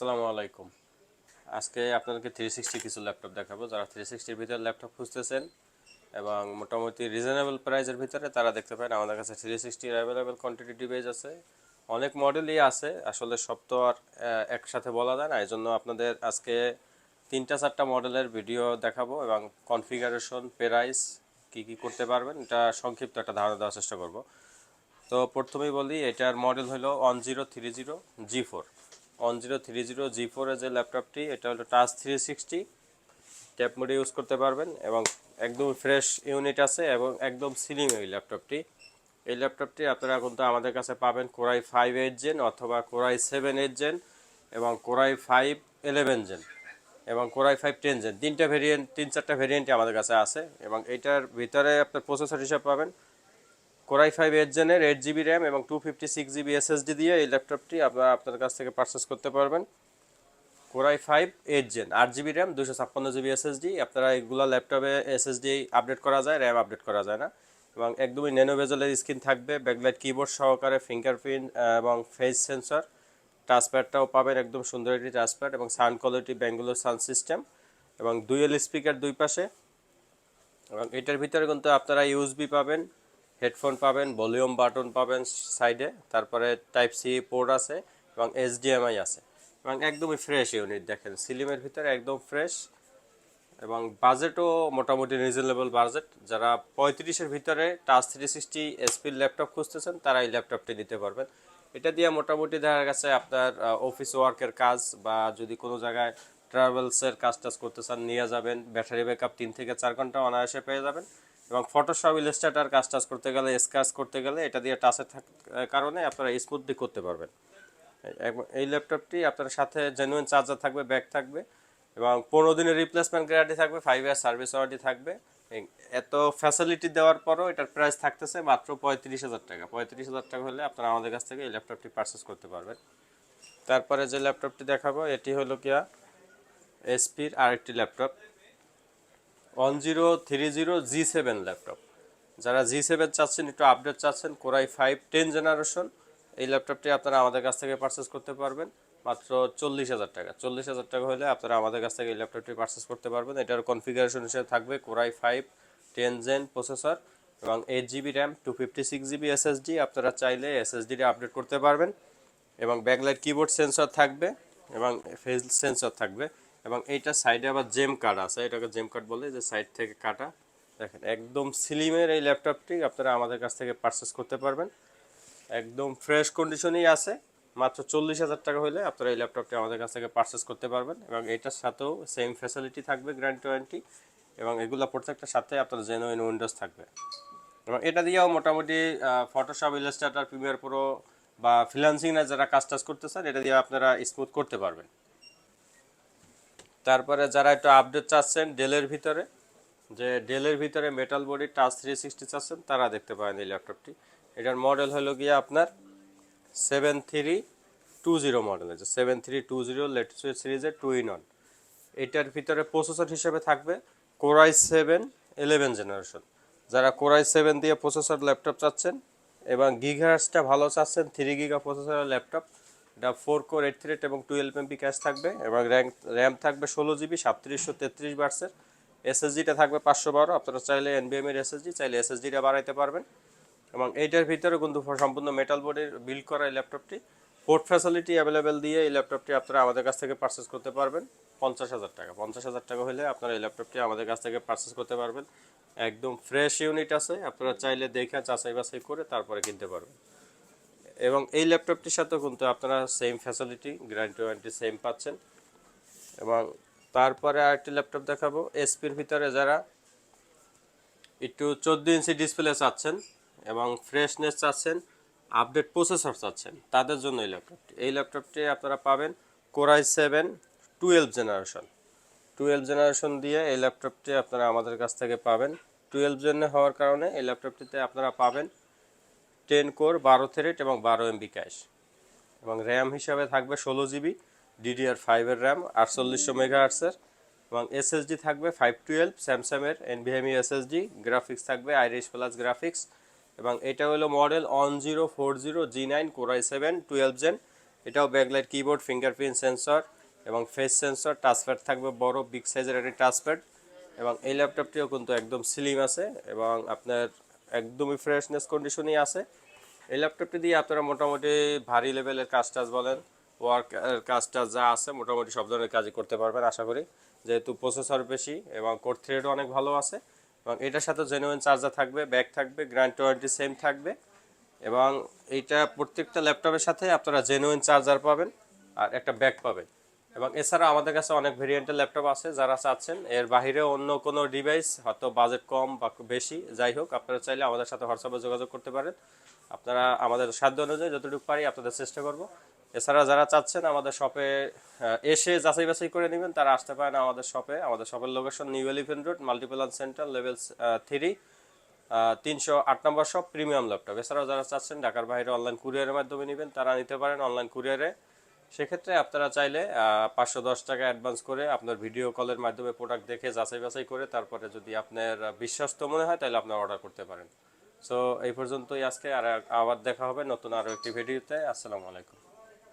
আসসালামু আলাইকুম। আজকে আপনাদেরকে 360 কিছু ল্যাপটপ দেখাবো। যারা 360 এর ভিতরে ল্যাপটপ খুঁজতেছেন এবং মোটামুটি রিজনেবল প্রাইসের ভিতরে তারা দেখতে পারেন আমাদের কাছে 360 এর অ্যাভেলেবল কোয়ান্টিটি ডিভাইস আছে। অনেক মডেলই আছে, আসলে সব তো আর একসাথে বলা যায় না। এই জন্য আপনাদের আজকে 3-4টা মডেলের ভিডিও দেখাবো এবং কনফিগারেশন, প্রাইস কী কী করতে পারবেন এটা সংক্ষিপ্ত একটা ধারণা দেওয়ার চেষ্টা করব। তো প্রথমেই বলি, এটার মডেল হলো 1030 G4। 1030 G4 এর যে ল্যাপটপটি, এটা হলো টাচ 360 ট্যাব মোডে ইউজ করতে পারবেন এবং একদম ফ্রেশ ইউনিট আছে এবং একদম স্লিম এই ল্যাপটপটি। এই ল্যাপটপটি আপনারা কিন্তু আমাদের কাছে পাবেন কোরাই 5 8 জেন অথবা কোরাই 7 8 জেন এবং কোরাই 5 11 জেন এবং কোরাই 5 10 জেন, 3-4টা ভেরিয়েন্টই আমাদের কাছে আছে। এবং এটার ভিতরে আপনার প্রসেসর হিসাবে পাবেন কোরাই 5 8 জেনের 8 জিবি র্যাম এবং 256 জিবি এসএসডি দিয়ে এই ল্যাপটপটি আপনারা আপনার কাছ থেকে পারচেস করতে পারবেন। Core i 5 8 gen 8 GB RAM 256 GB SSD. আপনারা এগুলো ল্যাপটপে এসএসডি আপডেট করা যায়, র্যাম আপডেট করা যায় না। এবং একদমই ন্যানো বেজেলের স্ক্রিন থাকবে, ব্যাকলাইট কিবোর্ড সহকারে, ফিঙ্গারপ্রিন্ট এবং ফেস সেন্সর। টাচপ্যাডটাও পাবেন একদম সুন্দর একটি টাচপ্যাড এবং sound quality Bangalore sound system এবং ডুয়েল স্পিকার দুই পাশে। এবং এটার ভিতরে কিন্তু আপনারা ইউএসবি পাবেন, হেডফোন পাবেন, ভলিউম বাটন পাবেন সাইডে, তারপরে টাইপ সি পোর্ট আছে এবং এইচডিএমআই আছে এবং একদমই ফ্রেশ ইউনিট। দেখেন সিলিমের ভিতরে একদম ফ্রেশ এবং বাজেটও মোটামুটি রিজনেবল বাজেট। যারা 35-এর ভিতরে টাচ 360 এসপির ল্যাপটপ খুঁজতেছেন তারা এই ল্যাপটপটি নিতে পারবেন। এটা দিয়ে মোটামুটি দেখা গেছে আপনার অফিস ওয়ার্কের কাজ বা যদি কোনো জায়গায় ট্রাভেলসের কাজ টাজ করতে চান নিয়ে যাবেন। ব্যাটারি ব্যাকআপ 3 থেকে 4 ঘন্টা অনায়াসে পেয়ে যাবেন এবং ফটোশপ, ইলাস্ট্রেটর কাজ টাজ করতে গেলে, স্কেচ করতে গেলে এটা দিয়ে টাচের কারণে আপনারা স্মুথলি করতে পারবেন। এই ল্যাপটপটি আপনার সাথে জেনুইন চার্জার থাকবে, ব্যাগ থাকবে এবং 15 দিনের রিপ্লেসমেন্ট গ্যারান্টি থাকবে, 5 ইয়ার সার্ভিস ওয়ারেন্টি থাকবে। এত ফ্যাসিলিটি দেওয়ার পরও এটার প্রাইস থাকতেছে মাত্র 35,000 টাকা। 35,000 টাকা হলে আপনারা আমাদের কাছ থেকে এই ল্যাপটপটি পারচেস করতে পারবেন। তারপরে যে ল্যাপটপটি দেখাবো এটি হলো কিয়া এসপির আরেকটি ল্যাপটপ, 1030 G7 ল্যাপটপ। যারা G7 চাচ্ছেন, একটু আপডেট চাচ্ছেন, কোরাই 5 10 জেনারেশন, এই ল্যাপটপটি আপনারা আমাদের কাছ থেকে পারচেস করতে পারবেন মাত্র 40,000 টাকা। 40,000 টাকা হলে আপনারা আমাদের কাছ থেকে এই ল্যাপটপটি পারচেস করতে পারবেন। এটার কনফিগারেশন হিসেবে থাকবে কোরাই 5 10 জেন প্রসেসর এবং 8 জিবি র্যাম 256 জিবি এসএসডি। আপনারা চাইলে এসএসডিটা আপডেট করতে পারবেন এবং ব্যাকলাইট কিবোর্ড সেন্সর থাকবে এবং ফেস সেন্সর থাকবে এবং এইটা সাইডে আবার জেম কার্ড আছে, এটাকে জেম কার্ড বলে, যে সাইড থেকে কাটা। দেখেন একদম স্লিমের এই ল্যাপটপটি আপনারা আমাদের কাছ থেকে পারচেস করতে পারবেন, একদম ফ্রেশ কন্ডিশনেই আছে। মাত্র 40,000 টাকা হলে আপনারা এই ল্যাপটপটি আমাদের কাছ থেকে পারচেস করতে পারবেন এবং এটার সাথেও সেম ফ্যাসিলিটি থাকবে, গ্যারান্টি ওয়ারেন্টি এবং এগুলো প্রত্যেকটার সাথে আপনার জেনুইন উইন্ডোজ থাকবে। এবং এটা দিয়েও মোটামুটি ফটোশপ, ইলাস্ট্রেটর, প্রিমিয়ার প্রো বা ফ্রিল্যান্সিংয়ে যারা কাজ টাজ করতে চান এটা দিয়ে আপনারা স্মুথ করতে পারবেন। তারপরে যারা একটু আপডেট চাচ্ছেন ডেলের ভিতরে মেটাল বডি টাচ 360 চাচ্ছেন তারা দেখতে পারেন এই ল্যাপটপটি। এটার মডেল হলো গিয়ে আপনার 7320 মডেল আছে, 7320 লেটেস্ট সিরিজের 2-in-1। এটার ভিতরে প্রসেসর হিসেবে থাকবে কোরাই 7 11 জেনারেশন। যারা কোরাই 7 দিয়ে প্রসেসর ল্যাপটপ চাচ্ছেন এবং গিগাহার্সটা ভালো চাচ্ছেন, 3 গিগা প্রসেসরের ল্যাপটপ, এটা 4 কোর 8 থ্রেড এবং 12 MB ক্যাশ থাকবে এবং র্যাম থাকবে 16 জিবি 3733 বার্সের। এসএসডিটা থাকবে 512। আপনারা চাইলে এনবিএম এর এসএসডি, চাইলে এসএসডিটা বাড়াইতে পারবেন এবং এইটার ভিতরে কিন্তু সম্পূর্ণ মেটাল বডির বিল্ড করা এই ল্যাপটপটি। পোর্ট ফ্যাসিলিটি অ্যাভেলেবেল দিয়ে এই ল্যাপটপটি আপনারা আমাদের কাছ থেকে পারচেস করতে পারবেন 50,000 টাকা। 50,000 টাকা হলে আপনারা এই ল্যাপটপটি আমাদের কাছ থেকে পারচেস করতে পারবেন। একদম ফ্রেশ ইউনিট আছে, আপনারা চাইলে দেখে যাচাই বাছাই করে তারপরে কিনতে পারবেন। এবং এই ল্যাপটপটির সাথেও কিন্তু আপনারা same facility, guarantee warranty same পাচ্ছেন। এবং তারপরে আরেকটি ল্যাপটপ দেখাবো এসপির ভিতরে, যারা একটু 14 ইঞ্চি ডিসপ্লে চাচ্ছেন এবং ফ্রেশনেস চাচ্ছেন, আপডেট প্রসেসর চাচ্ছেন, তাদের জন্য এই ল্যাপটপটি আপনারা পাবেন কোরাই 7 12 জেনারেশন দিয়ে এই ল্যাপটপটি আপনারা আমাদের কাছ থেকে পাবেন। 12 জেন হওয়ার কারণে এই ল্যাপটপটিতে আপনারা পাবেন 10 কোর 12 থ্রেড এবং 12 MB ক্যাশ এবং র্যাম হিসাবে থাকবে 16 জিবি DDR5 এর র্যাম 4800 মেগাহার্টসের এবং এসএসডি থাকবে 512 স্যামসাংয়ের এনভিএমই এসএসডি। গ্রাফিক্স থাকবে আইরিশ প্লাস গ্রাফিক্স এবং এটা হলো মডেল 1040 G9 কোরাই 7 12 জেন এটাও ব্যাকলাইট কিবোর্ড, ফিঙ্গারপ্রিন্ট সেন্সর এবং ফেস সেন্সর, টাচপ্যাড থাকবে বড় বিগ সাইজের একটি টাচপ্যাড। এবং এই ল্যাপটপটিও কিন্তু একদম স্লিম আছে এবং আপনার একদমই ফ্রেশনেস কন্ডিশনই আছে। এই ল্যাপটপটি দিয়ে আপনারা মোটামুটি ভারী লেভেলের কাজ টাজ বলেন, ওয়ার্ক কাজ টাজ যা আছে মোটামুটি সব ধরনের কাজই করতে পারবেন আশা করি, যেহেতু প্রসেসর বেশি এবং কোর থ্রেডও অনেক ভালো আছে। এবং এটার সাথে জেনুইন চার্জার থাকবে, ব্যাগ থাকবে, গ্যারান্টি ওয়ারেন্টি সেম থাকবে। এবং এইটা প্রত্যেকটা ল্যাপটপের সাথে আপনারা জেনুইন চার্জার পাবেন আর একটা ব্যাগ পাবেন। এবং এছাড়া আমাদের কাছে অনেক ভেরিয়েন্টের ল্যাপটপ আছে, যারা চাচ্ছেন এর বাইরে অন্য কোনো ডিভাইস হয়তো বাজেট কম বা বেশি যাই হোক, আপনারা চাইলে আমাদের সাথে হোয়াটসঅ্যাপে যোগাযোগ করতে পারেন। আপনারা আমাদের সাধ্য অনুযায়ী যতটুকু পারি আপনাদের চেষ্টা করব। এছাড়া যারা চাচ্ছেন আমাদের শপে এসে যাচাই বাছাই করে নেবেন, তারা আসতে পারেন আমাদের শপে। আমাদের শপের location new elephant road, Multiplan centre, level 3, 308 নম্বর শপ, প্রিমিয়াম ল্যাপটপ। এছাড়াও যারা চাচ্ছেন ঢাকার বাইরে অনলাইন কুরিয়ারের মাধ্যমে নেবেন, তারা নিতে পারেন অনলাইন কুরিয়ারে। সেক্ষেত্রে আপনারা চাইলে 510 টাকা অ্যাডভান্স করে আপনার ভিডিও কলের মাধ্যমে প্রোডাক্ট দেখে যাচাই বাছাই করে তারপরে যদি আপনার বিশ্বস্ত মনে হয় তাহলে আপনারা অর্ডার করতে পারেন। সো এই পর্যন্তই আজকে, আর আবার দেখা হবে নতুন আরও একটি ভিডিওতে। আসসালামু আলাইকুম।